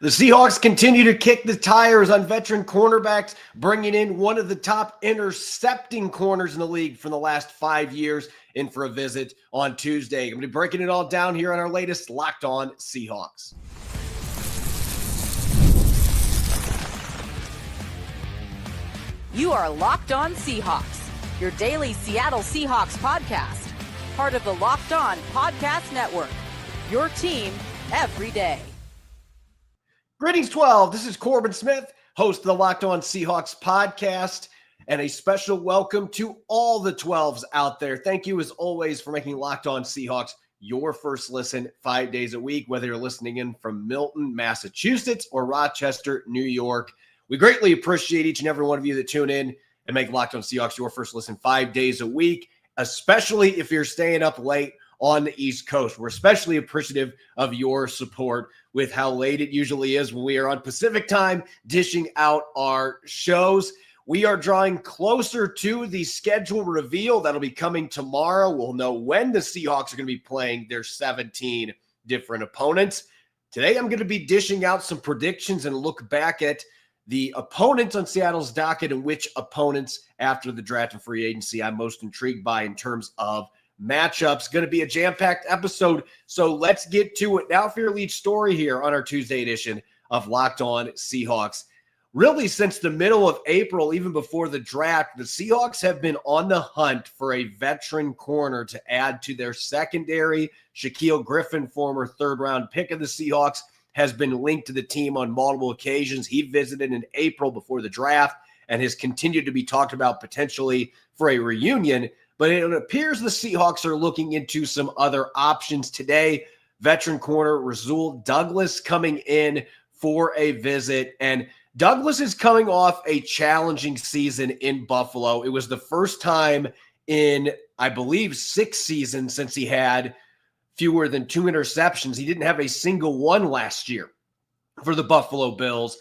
The Seahawks continue to kick the tires on veteran cornerbacks, bringing in one of the top intercepting corners in the league for the last 5 years in for a visit on Tuesday. I'm going to be breaking it all down here on our latest Locked On Seahawks. You are Locked On Seahawks, your daily Seattle Seahawks podcast, part of the Locked On Podcast Network, your team every day. Greetings, 12. This is Corbin Smith, host of the Locked On Seahawks podcast, and a special welcome to all the 12s out there. Thank you, as always, for making Locked On Seahawks your first listen 5 days a week, whether you're listening in from Milton, Massachusetts, or Rochester, New York. We greatly appreciate each and every one of you that tune in and make Locked On Seahawks your first listen 5 days a week, especially if you're staying up late on the East Coast. We're especially appreciative of your support with how late it usually is when we are on Pacific time dishing out our shows. We are drawing closer to the schedule reveal that'll be coming tomorrow. We'll know when the Seahawks are going to be playing their 17 different opponents. Today, I'm going to be dishing out some predictions and look back at the opponents on Seattle's docket and which opponents after the draft and free agency I'm most intrigued by in terms of matchups. Going to be a jam-packed episode, so let's get to it. Now for your lead story here on our Tuesday edition of Locked On Seahawks. Really, since the middle of April, even before the draft, the Seahawks have been on the hunt for a veteran corner to add to their secondary. Shaquille Griffin, former third-round pick of the Seahawks, has been linked to the team on multiple occasions. He visited in April before the draft and has continued to be talked about potentially for a reunion. But it appears the Seahawks are looking into some other options today. Veteran corner Rasul Douglas coming in for a visit. And Douglas is coming off a challenging season in Buffalo. It was the first time in, I believe, 6 seasons since he had fewer than 2 interceptions. He didn't have a single one last year for the Buffalo Bills.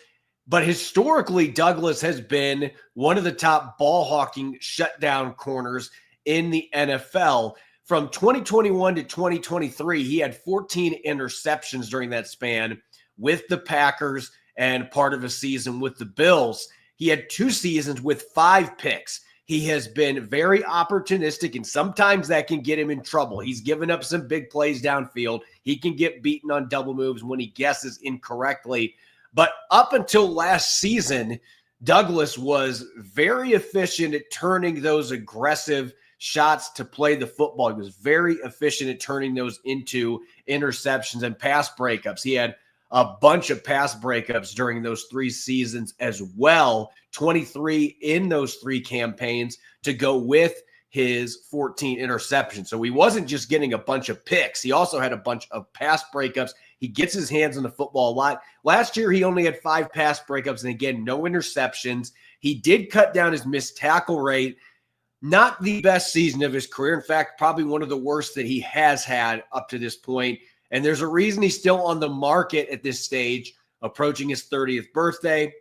But historically, Douglas has been one of the top ball hawking shutdown corners in the NFL. From 2021 to 2023, he had 14 interceptions during that span with the Packers and part of a season with the Bills. He had 2 seasons with 5 picks. He has been very opportunistic, and sometimes that can get him in trouble. He's given up some big plays downfield. He can get beaten on double moves when he guesses incorrectly. But up until last season, Douglas was very efficient at turning those aggressive shots to play the football. He was very efficient at turning those into interceptions and pass breakups. He had a bunch of pass breakups during those 3 seasons as well, 23 in those 3 campaigns to go with his 14 interceptions. So he wasn't just getting a bunch of picks. He also had a bunch of pass breakups. He gets his hands on the football a lot. Last year, he only had 5 pass breakups, and again, no interceptions. He did cut down his missed tackle rate. Not the best season of his career. In fact, probably one of the worst that he has had up to this point. And there's a reason he's still on the market at this stage, approaching his 30th birthday.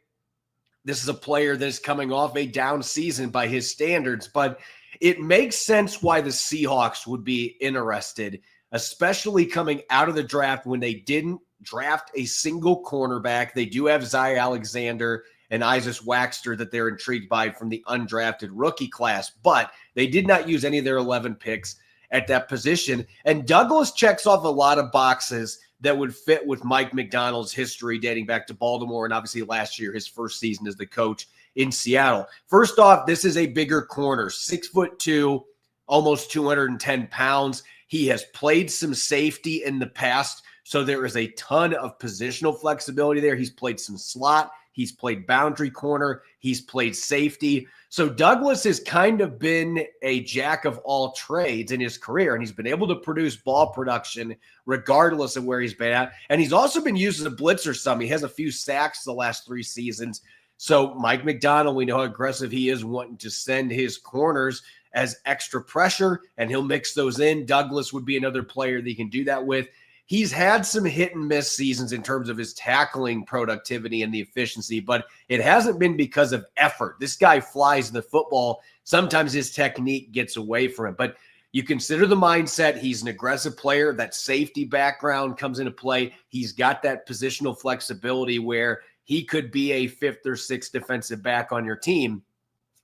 This is a player that is coming off a down season by his standards, but it makes sense why the Seahawks would be interested, especially coming out of the draft when they didn't draft a single cornerback. They do have Zy Alexander and Isaac Waxter that they're intrigued by from the undrafted rookie class, but they did not use any of their 11 picks at that position. And Douglas checks off a lot of boxes that would fit with Mike Macdonald's history dating back to Baltimore and obviously last year, his first season as the coach in Seattle. First off, this is a bigger corner, 6'2", almost 210 pounds. He has played some safety in the past, so there is a ton of positional flexibility there. He's played some slot. He's played boundary corner. He's played safety. So Douglas has kind of been a jack of all trades in his career, and he's been able to produce ball production regardless of where he's been at. And he's also been used as a blitzer some. He has a few sacks the last 3 seasons. So Mike Macdonald, we know how aggressive he is, wanting to send his corners as extra pressure, and he'll mix those in. Douglas would be another player that he can do that with. He's had some hit and miss seasons in terms of his tackling productivity and the efficiency, but it hasn't been because of effort. This guy flies the football. Sometimes his technique gets away from it, but You consider the mindset. He's an aggressive player. That safety background comes into play. He's got that positional flexibility where he could be a fifth or sixth defensive back on your team,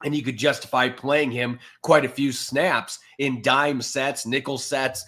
and you could justify playing him quite a few snaps in dime sets, nickel sets.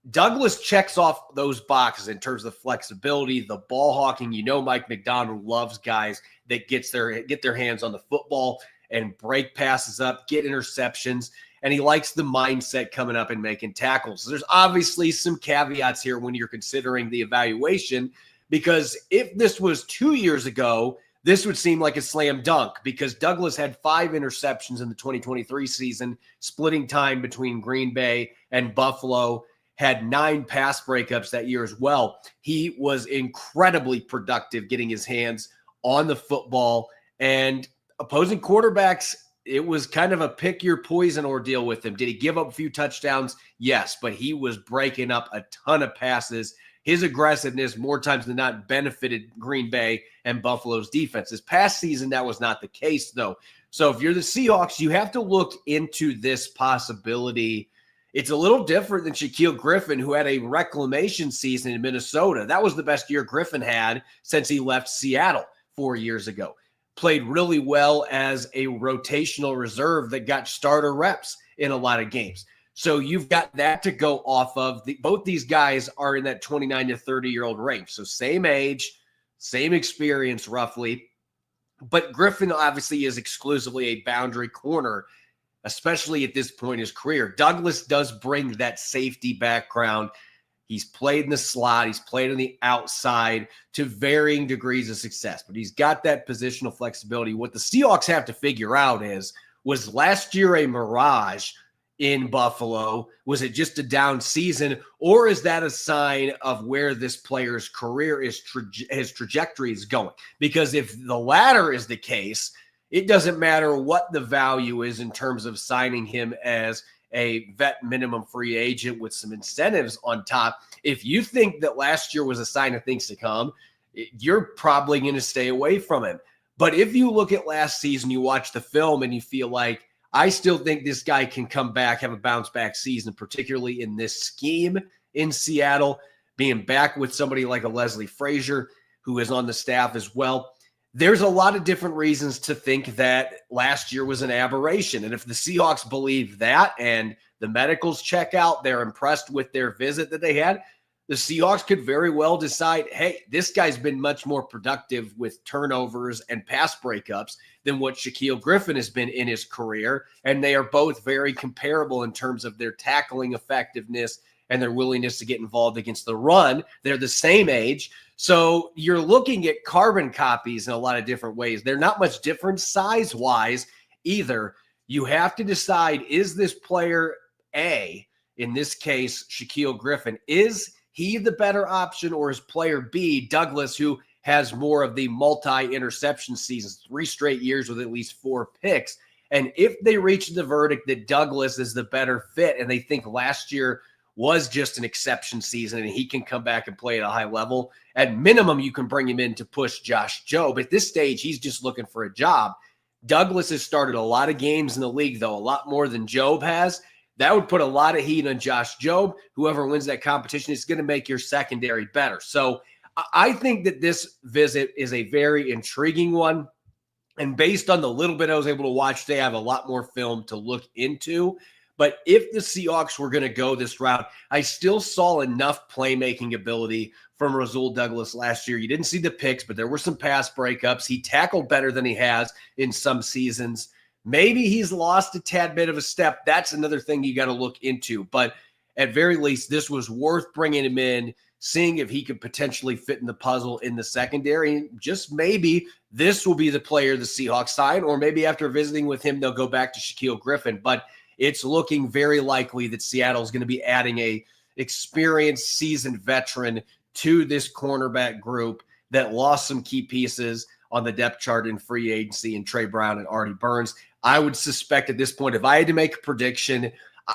Douglas checks off those boxes in terms of the flexibility, the ball hawking. Mike McDonald loves guys that get their hands on the football and break passes up, get interceptions, and he likes the mindset coming up and making tackles. There's obviously some caveats here when you're considering the evaluation, because if this was 2 years ago, this would seem like a slam dunk, because Douglas had 5 interceptions in the 2023 season, splitting time between Green Bay and Buffalo, had 9 pass breakups that year as well. He was incredibly productive getting his hands on the football, and opposing quarterbacks, it was kind of a pick your poison ordeal with him. Did he give up a few touchdowns? Yes, but he was breaking up a ton of passes. His aggressiveness, more times than not, benefited Green Bay and Buffalo's defense. This past season, that was not the case, though. So if you're the Seahawks, you have to look into this possibility. It's a little different than Shaquille Griffin, who had a reclamation season in Minnesota. That was the best year Griffin had since he left Seattle 4 years ago. Played really well as a rotational reserve that got starter reps in a lot of games. So you've got that to go off of. Both these guys are in that 29 to 30-year-old range. So same age, same experience roughly. But Griffin obviously is exclusively a boundary corner, especially at this point in his career. Douglas does bring that safety background. He's played in the slot. He's played on the outside to varying degrees of success, but he's got that positional flexibility. What the Seahawks have to figure out was last year a mirage in Buffalo? Was it just a down season, or is that a sign of where this player's career is, his trajectory is going? Because if the latter is the case, it doesn't matter what the value is in terms of signing him as a vet minimum free agent with some incentives on top. If you think that last year was a sign of things to come, you're probably going to stay away from him. But if you look at last season, you watch the film and you feel like, I still think this guy can come back, have a bounce back season, particularly in this scheme in Seattle, being back with somebody like a Leslie Frazier, who is on the staff as well. There's a lot of different reasons to think that last year was an aberration. And if the Seahawks believe that and the medicals check out, they're impressed with their visit that they had, the Seahawks could very well decide, hey, this guy's been much more productive with turnovers and pass breakups than what Shaquille Griffin has been in his career. And they are both very comparable in terms of their tackling effectiveness and their willingness to get involved against the run. They're the same age. So you're looking at carbon copies in a lot of different ways. They're not much different size-wise either. You have to decide, is this player A, in this case, Shaquille Griffin, is he the better option, or is player B, Douglas, who has more of the multi-interception seasons, 3 straight years with at least 4 picks? And if they reach the verdict that Douglas is the better fit and they think last year was just an exception season and he can come back and play at a high level, at minimum, you can bring him in to push Josh Jobe. At this stage, he's just looking for a job. Douglas has started a lot of games in the league, though, a lot more than Jobe has. That would put a lot of heat on Josh Jobe. Whoever wins that competition is going to make your secondary better. So I think that this visit is a very intriguing one. And based on the little bit I was able to watch today, I have a lot more film to look into. But if the Seahawks were going to go this route, I still saw enough playmaking ability from Rasul Douglas last year. You didn't see the picks, but there were some pass breakups. He tackled better than he has in some seasons. Maybe he's lost a tad bit of a step. That's another thing you got to look into. But at very least, this was worth bringing him in, seeing if he could potentially fit in the puzzle in the secondary. Just maybe this will be the player the Seahawks sign, or maybe after visiting with him, they'll go back to Shaquille Griffin. But it's looking very likely that Seattle is going to be adding a experienced, seasoned veteran to this cornerback group that lost some key pieces on the depth chart in free agency in Trey Brown and Artie Burns. I would suspect at this point, if I had to make a prediction,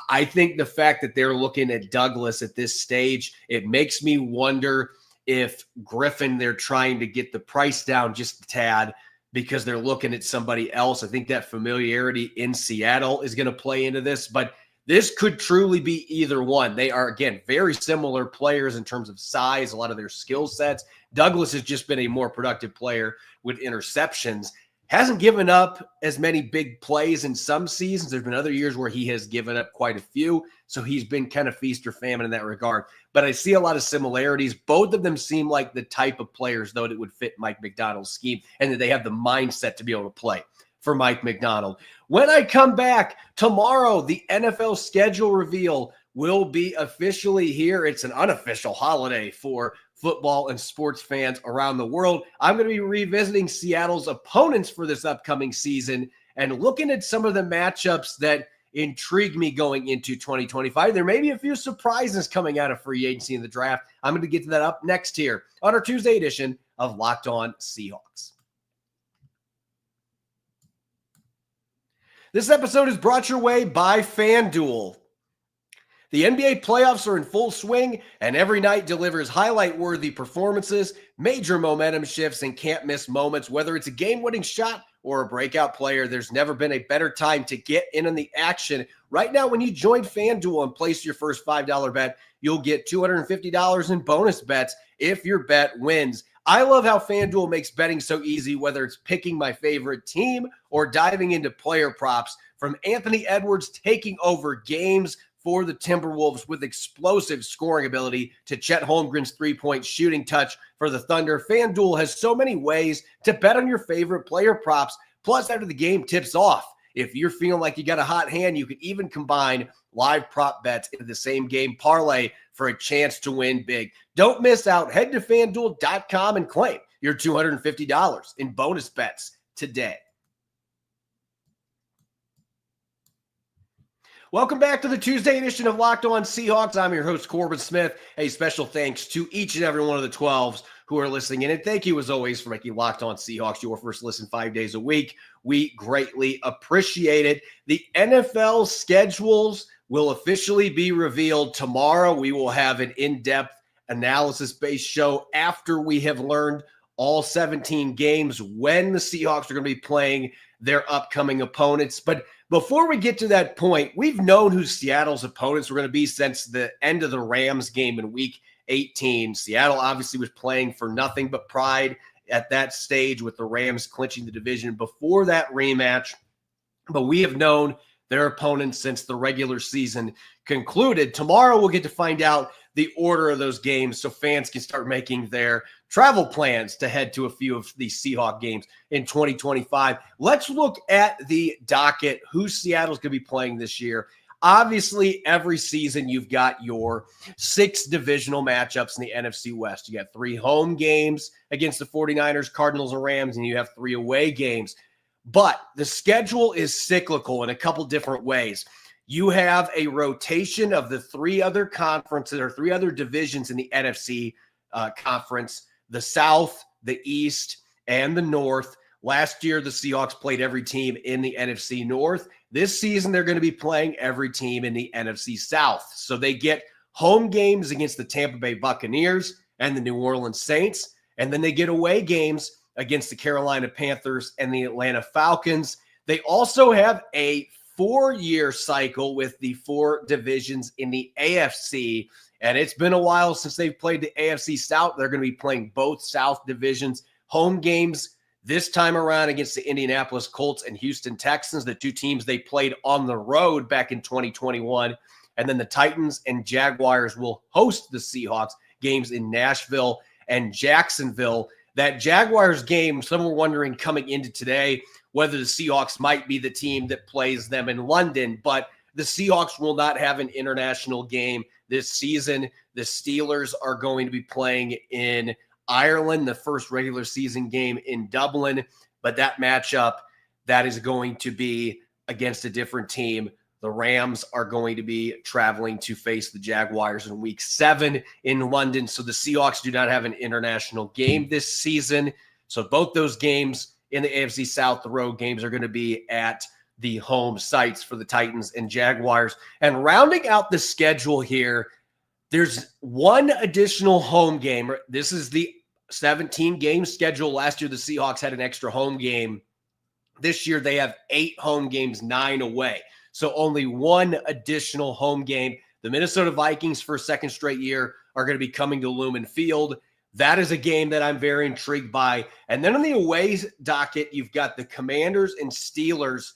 I think the fact that they're looking at Douglas at this stage, it makes me wonder if Griffin, they're trying to get the price down just a tad because they're looking at somebody else. I think that familiarity in Seattle is going to play into this, but This could truly be either one. They are, again, very similar players in terms of size, a lot of their skill sets. Douglas has just been a more productive player with interceptions. Hasn't given up as many big plays in some seasons. There's been other years where he has given up quite a few. So he's been kind of feast or famine in that regard. But I see a lot of similarities. Both of them seem like the type of players, though, that would fit Mike Macdonald's scheme and that they have the mindset to be able to play for Mike Macdonald. When I come back tomorrow, the NFL schedule reveal will be officially here. It's an unofficial holiday for football and sports fans around the world. I'm going to be revisiting Seattle's opponents for this upcoming season and looking at some of the matchups that intrigue me going into 2025. There may be a few surprises coming out of free agency in the draft. I'm going to get to that up next here on our Tuesday edition of Locked On Seahawks. This episode is brought your way by FanDuel. The NBA playoffs are in full swing, and every night delivers highlight-worthy performances, major momentum shifts, and can't-miss moments. Whether it's a game-winning shot or a breakout player, there's never been a better time to get in on the action. Right now, when you join FanDuel and place your first $5 bet, you'll get $250 in bonus bets if your bet wins. I love how FanDuel makes betting so easy, whether it's picking my favorite team or diving into player props. From Anthony Edwards taking over games for the Timberwolves with explosive scoring ability to Chet Holmgren's three-point shooting touch for the Thunder, FanDuel has so many ways to bet on your favorite player props. Plus, after the game tips off, if you're feeling like you got a hot hand, you can even combine live prop bets into the same game parlay for a chance to win big. Don't miss out. Head to FanDuel.com and claim your $250 in bonus bets today. Welcome back to the Tuesday edition of Locked On Seahawks. I'm your host, Corbin Smith. A special thanks to each and every one of the 12s who are listening in. And thank you, as always, for making Locked On Seahawks your first listen 5 days a week. We greatly appreciate it. The NFL schedules will officially be revealed tomorrow. We will have an in-depth analysis-based show after we have learned all 17 games when the Seahawks are going to be playing their upcoming opponents. But before we get to that point, we've known who Seattle's opponents were going to be since the end of the Rams game in Week 18. Seattle obviously was playing for nothing but pride at that stage with the Rams clinching the division before that rematch. But we have known their opponents since the regular season concluded. Tomorrow we'll get to find out the order of those games so fans can start making their travel plans to head to a few of these Seahawks games in 2025. Let's look at the docket, who Seattle's going to be playing this year. Obviously, every season you've got your 6 divisional matchups in the NFC West. You got 3 home games against the 49ers, Cardinals, and Rams, and you have 3 away games. But the schedule is cyclical in a couple different ways. You have a rotation of the 3 other conferences or 3 other divisions in the NFC conference, the South, the East, and the North. Last year, the Seahawks played every team in the NFC North. This season, they're going to be playing every team in the NFC South. So they get home games against the Tampa Bay Buccaneers and the New Orleans Saints, and then they get away games against the Carolina Panthers and the Atlanta Falcons. They also have a 4-year cycle with the 4 divisions in the AFC, and it's been a while since they've played the AFC South. They're going to be playing both South divisions. Home games this time around against the Indianapolis Colts and Houston Texans, the 2 teams they played on the road back in 2021. And then the Titans and Jaguars will host the Seahawks games in Nashville and Jacksonville. That Jaguars game, some were wondering coming into today whether the Seahawks might be the team that plays them in London, but the Seahawks will not have an international game this season. The Steelers are going to be playing in Ireland, the first regular season game in Dublin, but that matchup, that is going to be against a different team. The Rams are going to be traveling to face the Jaguars in Week 7 in London. So the Seahawks do not have an international game this season. So both those games in the AFC South, the road games, are going to be at the home sites for the Titans and Jaguars. And rounding out the schedule here, there's one additional home game. This is the 17-game schedule. Last year, the Seahawks had an extra home game. This year, they have 8 home games, 9 away. So only one additional home game. The Minnesota Vikings for a second straight year are going to be coming to Lumen Field. That is a game that I'm very intrigued by. And then on the away docket, you've got the Commanders and Steelers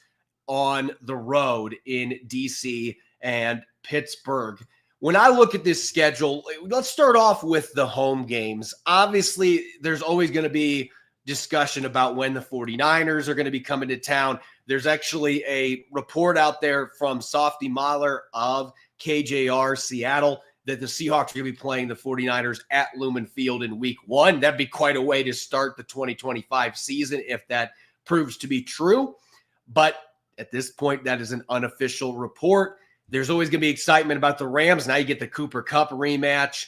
on the road in DC and Pittsburgh. When I look at this schedule, let's start off with the home games. Obviously, there's always going to be discussion about when the 49ers are going to be coming to town. There's actually a report out there from Softy Mahler of KJR Seattle that the Seahawks are going to be playing the 49ers at Lumen Field in week 1. That'd be quite a way to start the 2025 season if that proves to be true. But at this point, that is an unofficial report. There's always going to be excitement about the Rams. Now you get the Cooper Kupp rematch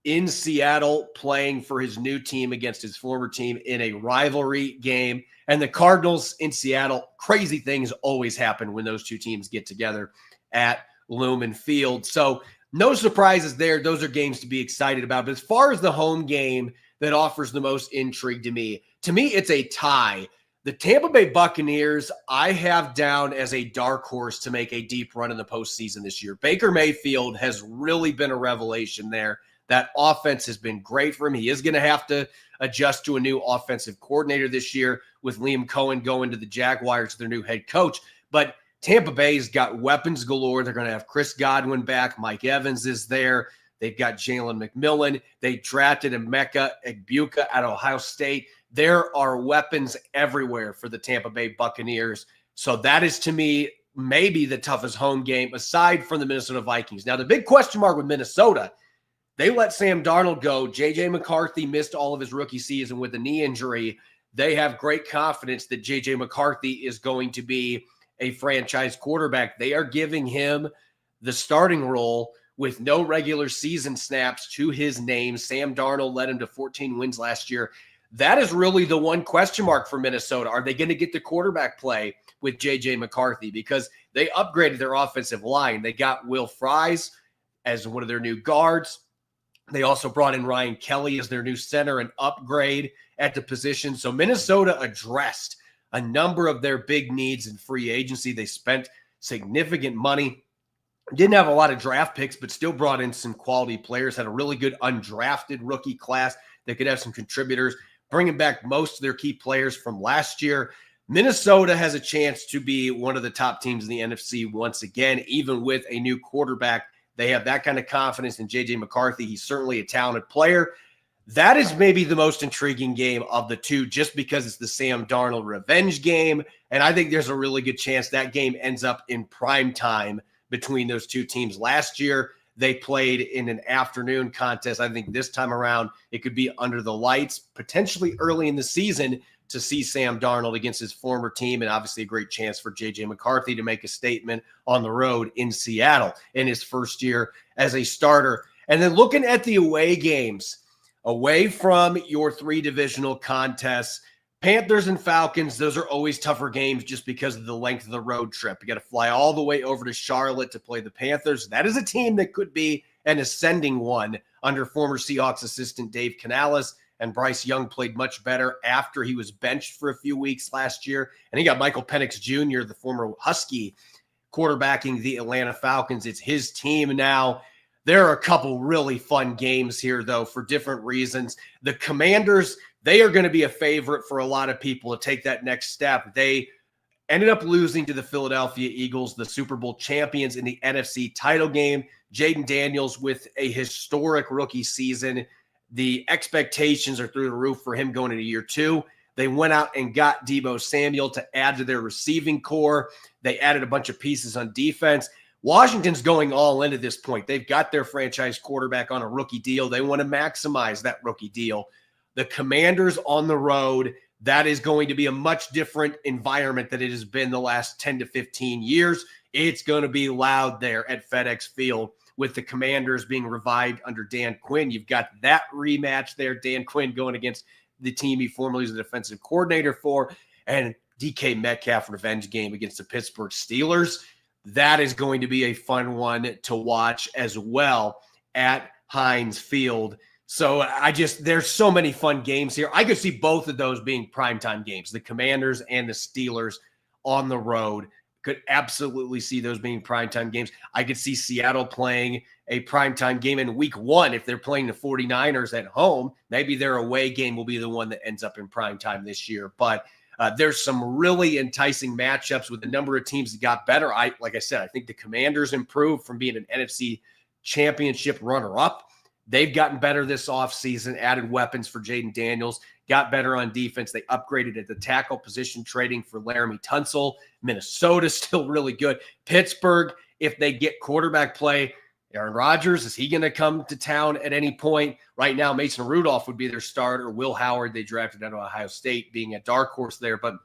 in Seattle, playing for his new team against his former team in a rivalry game. And the Cardinals in Seattle, crazy things always happen when those two teams get together at Lumen Field. So no surprises there. Those are games to be excited about. But as far as the home game that offers the most intrigue to me, it's a tie. The Tampa Bay Buccaneers, I have down as a dark horse to make a deep run in the postseason this year. Baker Mayfield has really been a revelation there. That offense has been great for him. He is going to have to adjust to a new offensive coordinator this year with Liam Cohen going to the Jaguars, their new head coach. But Tampa Bay's got weapons galore. They're going to have Chris Godwin back. Mike Evans is there. They've got Jalen McMillan. They drafted Emeka Egbuka at Ohio State. There are weapons everywhere for the Tampa Bay Buccaneers. So that is, to me, maybe the toughest home game aside from the Minnesota Vikings. Now, the big question mark with Minnesota, they let Sam Darnold go. J.J. McCarthy missed all of his rookie season with a knee injury. They have great confidence that J.J. McCarthy is going to be a franchise quarterback. They are giving him the starting role with no regular season snaps to his name. Sam Darnold led him to 14 wins last year. That is really the one question mark for Minnesota. Are they going to get the quarterback play with J.J. McCarthy? Because they upgraded their offensive line. They got Will Fries as one of their new guards. They also brought in Ryan Kelly as their new center, an upgrade at the position. So Minnesota addressed a number of their big needs in free agency. They spent significant money. Didn't have a lot of draft picks, but still brought in some quality players, had a really good undrafted rookie class that could have some contributors, bringing back most of their key players from last year. Minnesota has a chance to be one of the top teams in the NFC once again, even with a new quarterback. They have that kind of confidence in J.J. McCarthy. He's certainly a talented player. That is maybe the most intriguing game of the two, just because it's the Sam Darnold revenge game. And I think there's a really good chance that game ends up in prime time between those two teams. Last year, they played in an afternoon contest. I think this time around, it could be under the lights, potentially early in the season, to see Sam Darnold against his former team, and obviously a great chance for J.J. McCarthy to make a statement on the road in Seattle in his first year as a starter. And then looking at the away games, away from your three divisional contests, Panthers and Falcons, those are always tougher games just because of the length of the road trip. You got to fly all the way over to Charlotte to play the Panthers. That is a team that could be an ascending one under former Seahawks assistant Dave Canales. And Bryce Young played much better after he was benched for a few weeks last year. And he got Michael Penix Jr., the former Husky, quarterbacking the Atlanta Falcons. It's his team now. There are a couple really fun games here, though, for different reasons. The Commanders, they are going to be a favorite for a lot of people to take that next step. They ended up losing to the Philadelphia Eagles, the Super Bowl champions, in the NFC title game. Jaden Daniels with a historic rookie season. The expectations are through the roof for him going into year 2. They went out and got Deebo Samuel to add to their receiving core. They added a bunch of pieces on defense. Washington's going all in at this point. They've got their franchise quarterback on a rookie deal. They want to maximize that rookie deal. The Commanders on the road, that is going to be a much different environment than it has been the last 10 to 15 years. It's going to be loud there at FedEx Field with the Commanders being revived under Dan Quinn. You've got that rematch there. Dan Quinn going against the team he formerly was the defensive coordinator for, and DK Metcalf revenge game against the Pittsburgh Steelers. That is going to be a fun one to watch as well at Heinz Field. So there's so many fun games here. I could see both of those being primetime games, the Commanders and the Steelers on the road. could absolutely see those being primetime games. I could see Seattle playing a primetime game in week 1 if they're playing the 49ers at home. Maybe their away game will be the one that ends up in primetime this year. But there's some really enticing matchups with a number of teams that got better. Like I said, I think the Commanders improved from being an NFC championship runner-up. They've gotten better this offseason, added weapons for Jaden Daniels, got better on defense. They upgraded at the tackle position, trading for Laramie Tunsil. Minnesota's still really good. Pittsburgh, if they get quarterback play, Aaron Rodgers, is he going to come to town at any point? Right now, Mason Rudolph would be their starter. Will Howard, they drafted out of Ohio State, being a dark horse there. But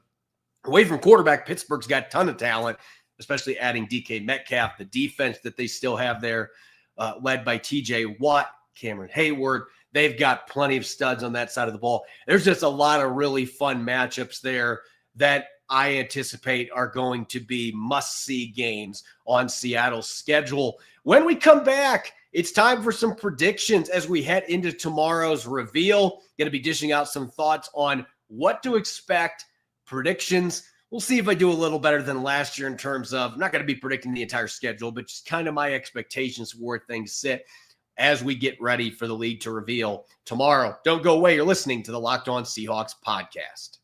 away from quarterback, Pittsburgh's got a ton of talent, especially adding DK Metcalf. The defense that they still have there, led by TJ Watt, Cameron Hayward. They've got plenty of studs on that side of the ball. There's just a lot of really fun matchups there that I anticipate are going to be must-see games on Seattle's schedule. When we come back, it's time for some predictions as we head into tomorrow's reveal. Going to be dishing out some thoughts on what to expect, predictions. We'll see if I do a little better than last year in terms of, I'm not going to be predicting the entire schedule, but just kind of my expectations for where things sit as we get ready for the league to reveal tomorrow. Don't go away. You're listening to the Locked On Seahawks podcast.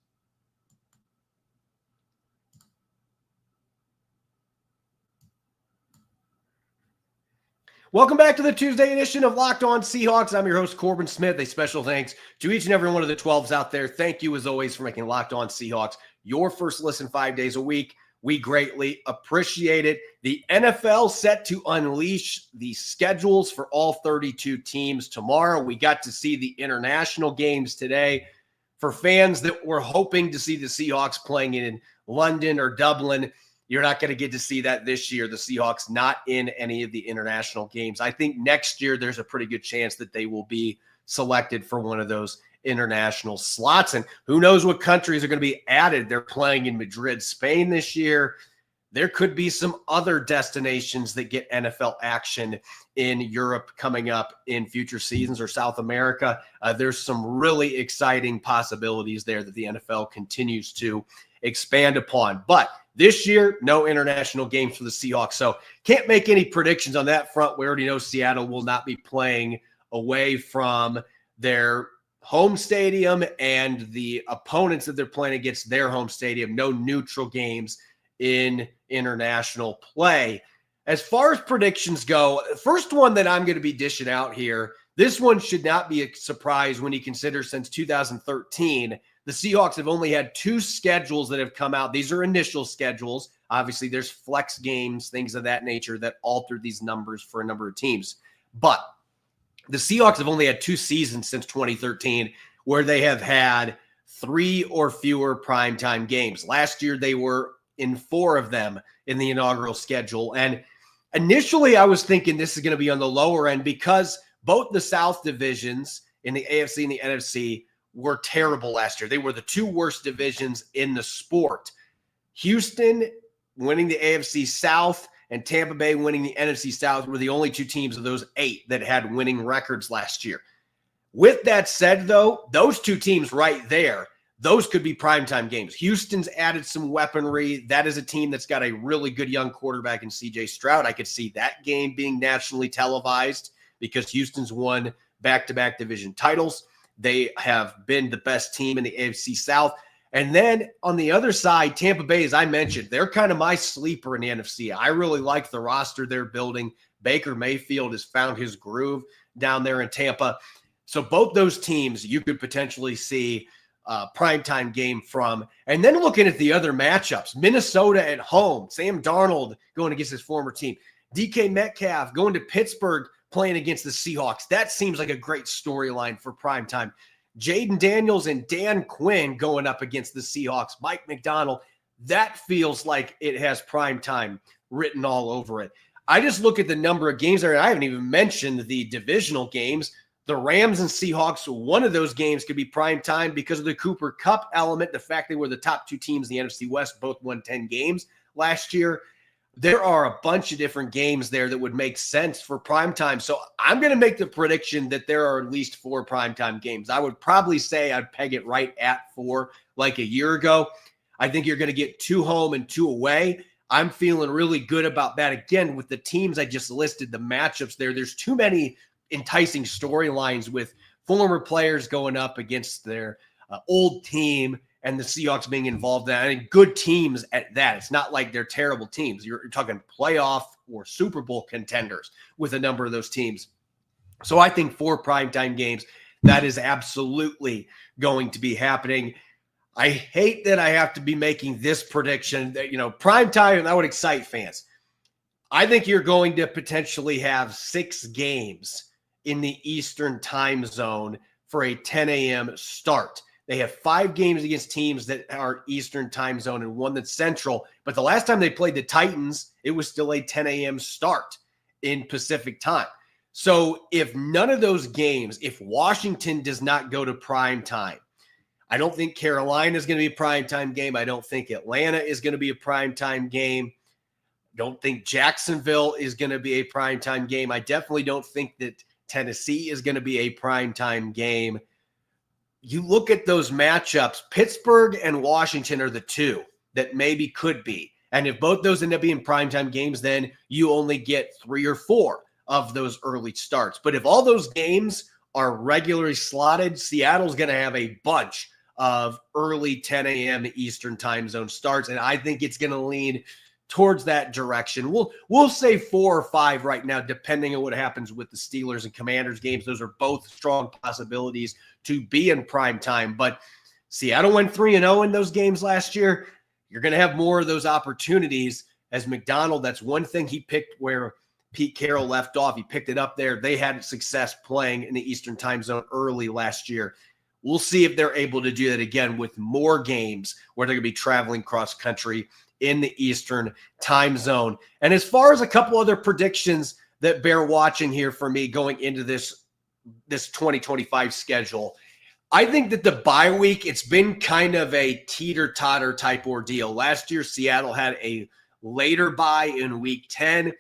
Welcome back to the Tuesday edition of Locked On Seahawks. I'm your host, Corbin Smith. A special thanks to each and every one of the 12s out there. Thank you, as always, for making Locked On Seahawks your first listen 5 days a week. We greatly appreciate it. The NFL set to unleash the schedules for all 32 teams tomorrow. We got to see the international games today. For fans that were hoping to see the Seahawks playing in London or Dublin, you're not going to get to see that this year. The Seahawks not in any of the international games. I think next year there's a pretty good chance that they will be selected for one of those international slots. And who knows what countries are going to be added. They're playing in Madrid, Spain this year. There could be some other destinations that get NFL action in Europe coming up in future seasons, or South America. There's some really exciting possibilities there that the NFL continues to expand upon. But this year, no international games for the Seahawks. So can't make any predictions on that front. We already know Seattle will not be playing away from their home stadium and the opponents that they're playing against their home stadium. No neutral games in international play. As far as predictions go, the first one that I'm going to be dishing out here, this one should not be a surprise when you consider since 2013, the Seahawks have only had 2 schedules that have come out. These are initial schedules. Obviously, there's flex games, things of that nature that alter these numbers for a number of teams. But the Seahawks have only had 2 seasons since 2013 where they have had 3 or fewer primetime games. Last year, they were in 4 of them in the inaugural schedule. And initially, I was thinking this is going to be on the lower end because both the South divisions in the AFC and the NFC were terrible last year. They were the 2 worst divisions in the sport. Houston winning the AFC South and Tampa Bay winning the NFC South were the only 2 teams of those 8 that had winning records last year. With that said, though, those 2 teams right there, those could be primetime games. Houston's added some weaponry. That is a team that's got a really good young quarterback in C.J. Stroud. I could see that game being nationally televised because Houston's won back-to-back division titles. They have been the best team in the AFC South. And then on the other side, Tampa Bay, as I mentioned, they're kind of my sleeper in the NFC. I really like the roster they're building. Baker Mayfield has found his groove down there in Tampa. So both those teams you could potentially see a primetime game from. And then looking at the other matchups, Minnesota at home, Sam Darnold going against his former team, DK Metcalf going to Pittsburgh playing against the Seahawks. That seems like a great storyline for primetime. Jaden Daniels and Dan Quinn going up against the Seahawks. Mike McDonald, that feels like it has primetime written all over it. I just look at the number of games there, and I haven't even mentioned the divisional games. The Rams and Seahawks, one of those games could be primetime because of the Cooper Kupp element, the fact they were the top 2 teams in the NFC West, both won 10 games last year. There are a bunch of different games there that would make sense for primetime. So I'm going to make the prediction that there are at least 4 primetime games. I would probably say I'd peg it right at 4 like a year ago. I think you're going to get 2 home and 2 away. I'm feeling really good about that. Again, with the teams I just listed, the matchups there's too many enticing storylines with former players going up against their old team and the Seahawks being involved in that. And good teams at that. It's not like they're terrible teams. You're talking playoff or Super Bowl contenders with a number of those teams. So I think 4 primetime games, that is absolutely going to be happening. I hate that I have to be making this prediction that, primetime, and that would excite fans. I think you're going to potentially have 6 games in the Eastern time zone for a 10 a.m. start. They have 5 games against teams that are Eastern time zone and 1 that's Central. But the last time they played the Titans, it was still a 10 a.m. start in Pacific time. So if none of those games, if Washington does not go to prime time, I don't think Carolina is going to be a primetime game. I don't think Atlanta is going to be a primetime game. Don't think Jacksonville is going to be a primetime game. I definitely don't think that Tennessee is going to be a primetime game. You look at those matchups, Pittsburgh and Washington are the 2 that maybe could be. And if both those end up being primetime games, then you only get 3 or 4 of those early starts. But if all those games are regularly slotted, Seattle's going to have a bunch of early 10 a.m. Eastern time zone starts. And I think it's going to lean towards that direction. We'll say 4 or 5 right now, depending on what happens with the Steelers and Commanders games. Those are both strong possibilities to be in prime time. But Seattle went 3-0 in those games last year. You're going to have more of those opportunities as McDonald. That's one thing he picked where Pete Carroll left off. He picked it up there. They had success playing in the Eastern time zone early last year. We'll see if they're able to do that again with more games where they're going to be traveling cross country in the Eastern time zone. And as far as a couple other predictions that bear watching here for me going into this 2025 schedule, I think that the bye week, it's been kind of a teeter-totter type ordeal. Last year, Seattle had a later bye in week 10.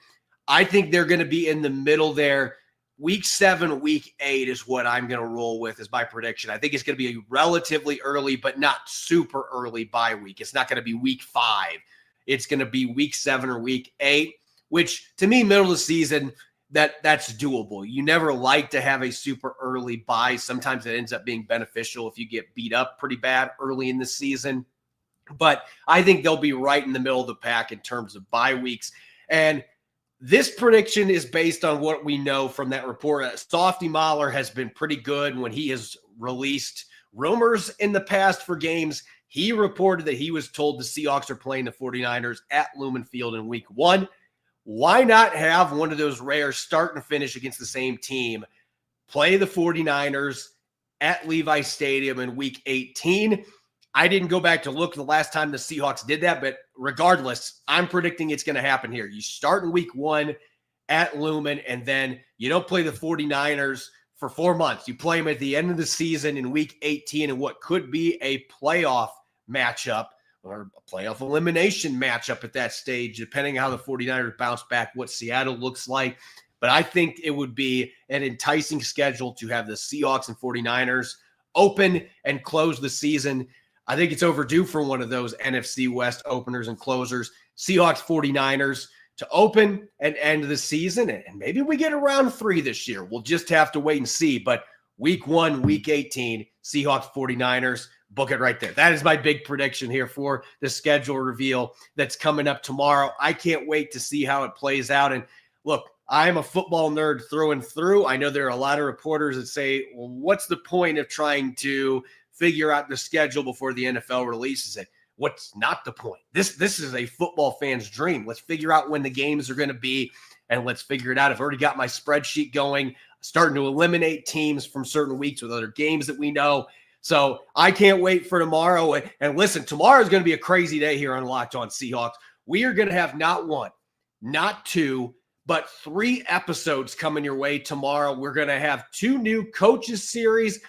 I think they're going to be in the middle there. Week 7, week 8 is what I'm going to roll with as my prediction. I think it's going to be a relatively early, but not super early bye week. It's not going to be week 5. It's going to be week 7 or week 8, which to me, middle of the season, that's doable. You never like to have a super early bye. Sometimes it ends up being beneficial if you get beat up pretty bad early in the season. But I think they'll be right in the middle of the pack in terms of bye weeks. And this prediction is based on what we know from that report. Softy Mahler has been pretty good when he has released rumors in the past for games. He reported that he was told the Seahawks are playing the 49ers at Lumen Field in week 1. Why not have one of those rare start and finish against the same team, play the 49ers at Levi Stadium in week 18? I didn't go back to look the last time the Seahawks did that, but regardless, I'm predicting it's going to happen here. You start in week 1 at Lumen, and then you don't play the 49ers for 4 months. You play them at the end of the season in week 18 in what could be a playoff matchup or a playoff elimination matchup at that stage, depending on how the 49ers bounce back, what Seattle looks like. But I think it would be an enticing schedule to have the Seahawks and 49ers open and close the season. I think it's overdue for one of those NFC West openers and closers. Seahawks 49ers to open and end the season. And maybe we get around 3 this year. We'll just have to wait and see. But week 1, week 18, Seahawks 49ers, book it right there. That is my big prediction here for the schedule reveal that's coming up tomorrow. I can't wait to see how it plays out. And look, I'm a football nerd through and through. I know there are a lot of reporters that say, well, what's the point of trying to figure out the schedule before the NFL releases it? What's not the point? This is a football fan's dream. Let's figure out when the games are going to be, and let's figure it out. I've already got my spreadsheet going, starting to eliminate teams from certain weeks with other games that we know. So I can't wait for tomorrow. And listen, tomorrow is going to be a crazy day here on Locked On Seahawks. We are going to have not 1, not 2, but 3 episodes coming your way tomorrow. We're going to have 2 new coaches series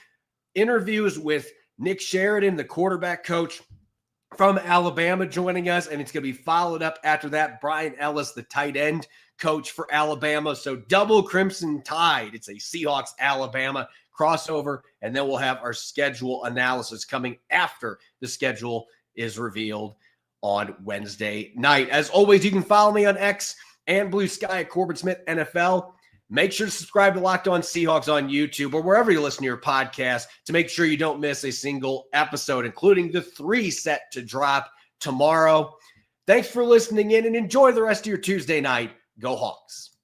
interviews with Nick Sheridan, the quarterback coach from Alabama, joining us, and it's going to be followed up after that, Brian Ellis, the tight end coach for Alabama. So double Crimson Tide. It's a Seahawks-Alabama crossover, and then we'll have our schedule analysis coming after the schedule is revealed. on Wednesday night. As always, you can follow me on X and Blue Sky at Corbin Smith NFL. Make sure to subscribe to Locked On Seahawks on YouTube or wherever you listen to your podcast to make sure you don't miss a single episode, including the 3 set to drop tomorrow. Thanks for listening in and enjoy the rest of your Tuesday night. Go Hawks.